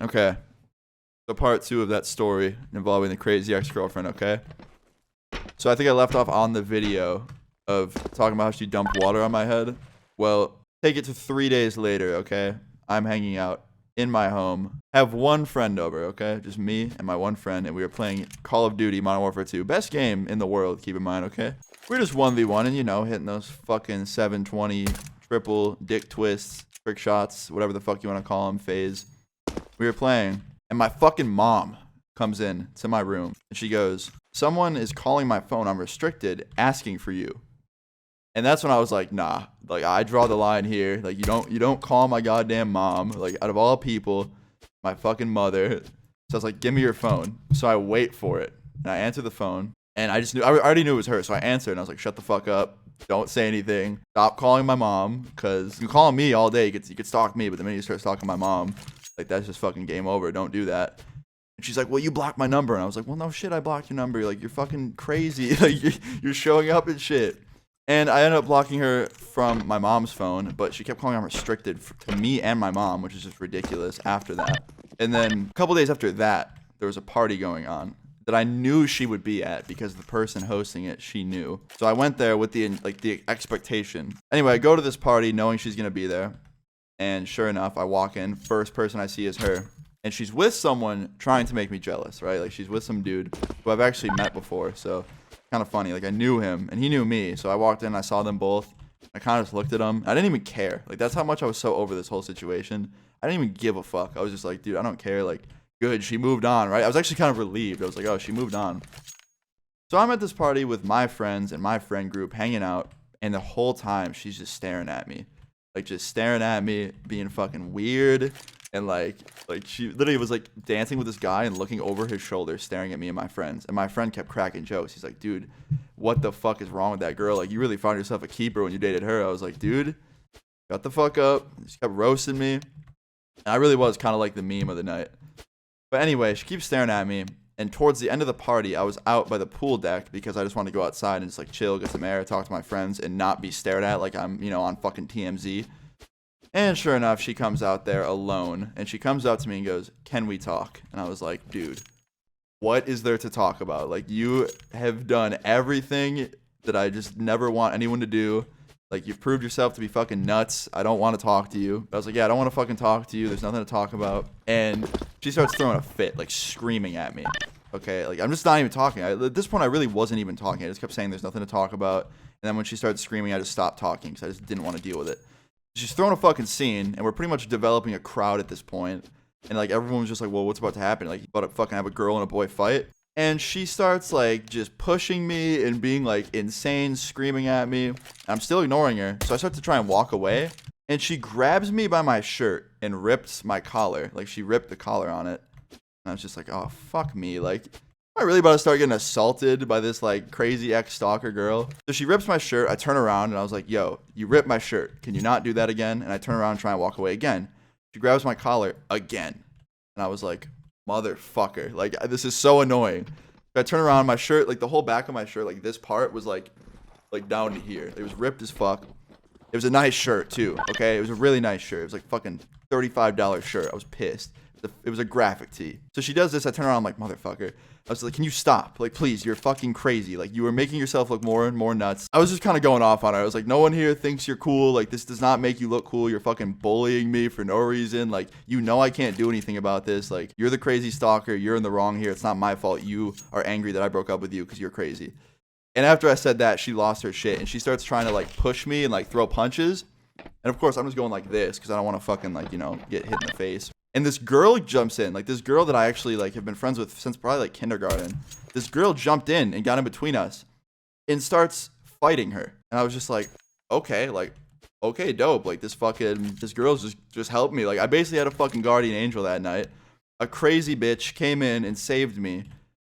Okay. So part 2 of that story involving the crazy ex-girlfriend, okay? So I think I left off on the video of talking about how she dumped water on my head. Well, take it to 3 days later, okay? I'm hanging out in my home. Have one friend over, okay? Just me and my one friend, and we were playing Call of Duty Modern Warfare 2. Best game in the world, keep in mind, okay? We're just 1v1 and, you know, hitting those fucking 720 triple dick twists, trick shots, whatever the fuck you want to call them, phase. We were playing, and my fucking mom comes in to my room, and she goes, "Someone is calling my phone. I'm restricted, asking for you." And that's when I was like, nah, like I draw the line here. Like you don't call my goddamn mom. Like out of all people, my fucking mother. So I was like, give me your phone. So I wait for it, and I answer the phone, and I already knew it was her. So I answered, and I was like, shut the fuck up. Don't say anything. Stop calling my mom, because you call me all day. You could stalk me, but the minute you start stalking my mom, like that's just fucking game over. Don't do that. And she's like, well, you blocked my number. And I was like, well, no shit, I blocked your number. Like, you're fucking crazy. Like, you're showing up and shit. And I ended up blocking her from my mom's phone, but she kept calling I'm restricted to me and my mom, which is just ridiculous after that. And then a couple days after that, there was a party going on that I knew she would be at because the person hosting it, she knew. So I went there with the expectation. Anyway, I go to this party knowing she's going to be there. And sure enough, I walk in. First person I see is her. And she's with someone trying to make me jealous, right? Like, she's with some dude who I've actually met before. So, kind of funny. Like, I knew him, and he knew me. So, I walked in, I saw them both. I kind of just looked at them. I didn't even care. Like, that's how much I was so over this whole situation. I didn't even give a fuck. I was just like, dude, I don't care. Like, good. She moved on, right? I was actually kind of relieved. I was like, oh, she moved on. So, I'm at this party with my friends and my friend group hanging out. And the whole time, she's just staring at me. Like, just staring at me, being fucking weird. And like she literally was like dancing with this guy and looking over his shoulder, staring at me and my friends. And my friend kept cracking jokes. He's like, dude, what the fuck is wrong with that girl? Like, you really found yourself a keeper when you dated her. I was like, dude, shut the fuck up. She kept roasting me. And I really was kind of like the meme of the night. But anyway, she keeps staring at me. And towards the end of the party, I was out by the pool deck because I just wanted to go outside and just like chill, get some air, talk to my friends, and not be stared at like I'm, you know, on fucking TMZ. And sure enough, she comes out there alone, and she comes out to me and goes, "Can we talk?" And I was like, dude, what is there to talk about? Like, you have done everything that I just never want anyone to do. Like, you've proved yourself to be fucking nuts. I don't want to talk to you. I was like, yeah, I don't want to fucking talk to you. There's nothing to talk about. And she starts throwing a fit, like screaming at me. Okay, like I'm just not even talking. At this point, I really wasn't even talking. I just kept saying there's nothing to talk about. And then when she started screaming, I just stopped talking because I just didn't want to deal with it. She's throwing a fucking scene, and we're pretty much developing a crowd at this point. And, like, everyone was just like, well, what's about to happen? Like, you about to fucking have a girl and a boy fight? And she starts, like, just pushing me and being, like, insane, screaming at me. I'm still ignoring her, so I start to try and walk away. And she grabs me by my shirt and rips my collar. Like, she ripped the collar on it. And I was just like, oh, fuck me. Like, am I really about to start getting assaulted by this, like, crazy ex-stalker girl? So she rips my shirt. I turn around, and I was like, yo, you ripped my shirt. Can you not do that again? And I turn around and try and walk away again. She grabs my collar again. And I was like, motherfucker. Like, this is so annoying. So I turn around, my shirt, like, the whole back of my shirt, like, this part was, like down to here. It was ripped as fuck. It was a nice shirt, too, okay? It was a really nice shirt. It was, like, fucking $35 shirt. I was pissed. It was a graphic tee. So she does this. I turn around, I'm like, motherfucker. I was like, can you stop? Like, please, you're fucking crazy. Like, you were making yourself look more and more nuts. I was just kind of going off on her. I was like, no one here thinks you're cool. Like, this does not make you look cool. You're fucking bullying me for no reason. Like, you know I can't do anything about this. Like, you're the crazy stalker. You're in the wrong here. It's not my fault. You are angry that I broke up with you because you're crazy. And after I said that, she lost her shit. And she starts trying to, like, push me and, like, throw punches. And, of course, I'm just going like this because I don't want to fucking, like, you know, get hit in the face. And this girl jumps in, like this girl that I actually like have been friends with since probably like kindergarten. This girl jumped in and got in between us and starts fighting her. And I was just like, okay, dope. Like this girl's just helped me. Like I basically had a fucking guardian angel that night. A crazy bitch came in and saved me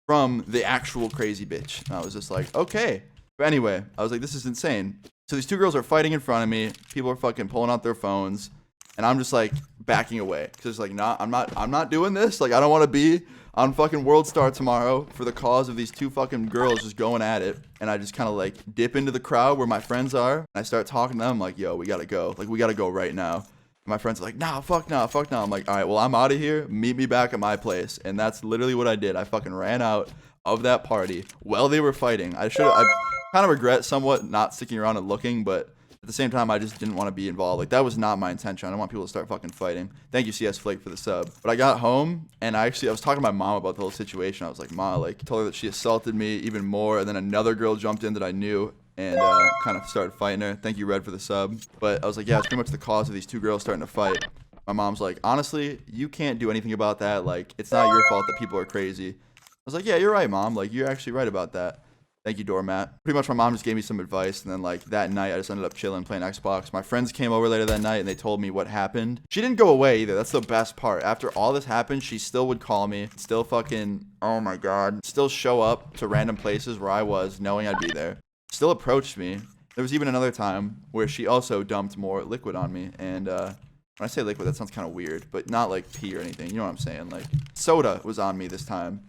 from the actual crazy bitch. And I was just like, okay. But anyway, I was like, this is insane. So these two girls are fighting in front of me. People are fucking pulling out their phones. And I'm just like backing away because like, nah, I'm not doing this. Like, I don't want to be on fucking World Star tomorrow for the cause of these two fucking girls just going at it. And I just kind of like dip into the crowd where my friends are. And I start talking to them like, yo, we got to go. Like, we got to go right now. My friends are like, nah, fuck nah, fuck nah. I'm like, all right, well, I'm out of here. Meet me back at my place. And that's literally what I did. I fucking ran out of that party while they were fighting. I kind of regret somewhat not sticking around and looking, but at the same time, I just didn't want to be involved. Like, that was not my intention. I don't want people to start fucking fighting. Thank you, CS Flake, for the sub. But I got home, and I was talking to my mom about the whole situation. I was like, Ma, like, told her that she assaulted me even more, and then another girl jumped in that I knew and kind of started fighting her. Thank you, Red, for the sub. But I was like, yeah, it's pretty much the cause of these two girls starting to fight. My mom's like, honestly, you can't do anything about that. Like, it's not your fault that people are crazy. I was like, yeah, you're right, Mom. Like, you're actually right about that. Thank you, Doormat. Pretty much my mom just gave me some advice, and then like that night I just ended up chilling, playing Xbox. My friends came over later that night, and they told me what happened. She didn't go away either. That's the best part. After all this happened, she still would call me, still fucking, oh my god, still show up to random places where I was, knowing I'd be there. Still approached me. There was even another time where she also dumped more liquid on me, and when I say liquid, that sounds kind of weird, but not like pee or anything. You know what I'm saying? Like soda was on me this time.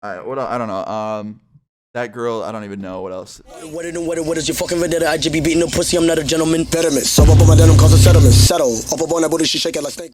All right, what else? I don't know. That girl, I don't even know what else. What is your fucking vendetta? I just be beating the pussy, I'm not a gentleman. Veteran, so up on my denim, cause a settlement. Settle. Up on that booty, she shake it like snake.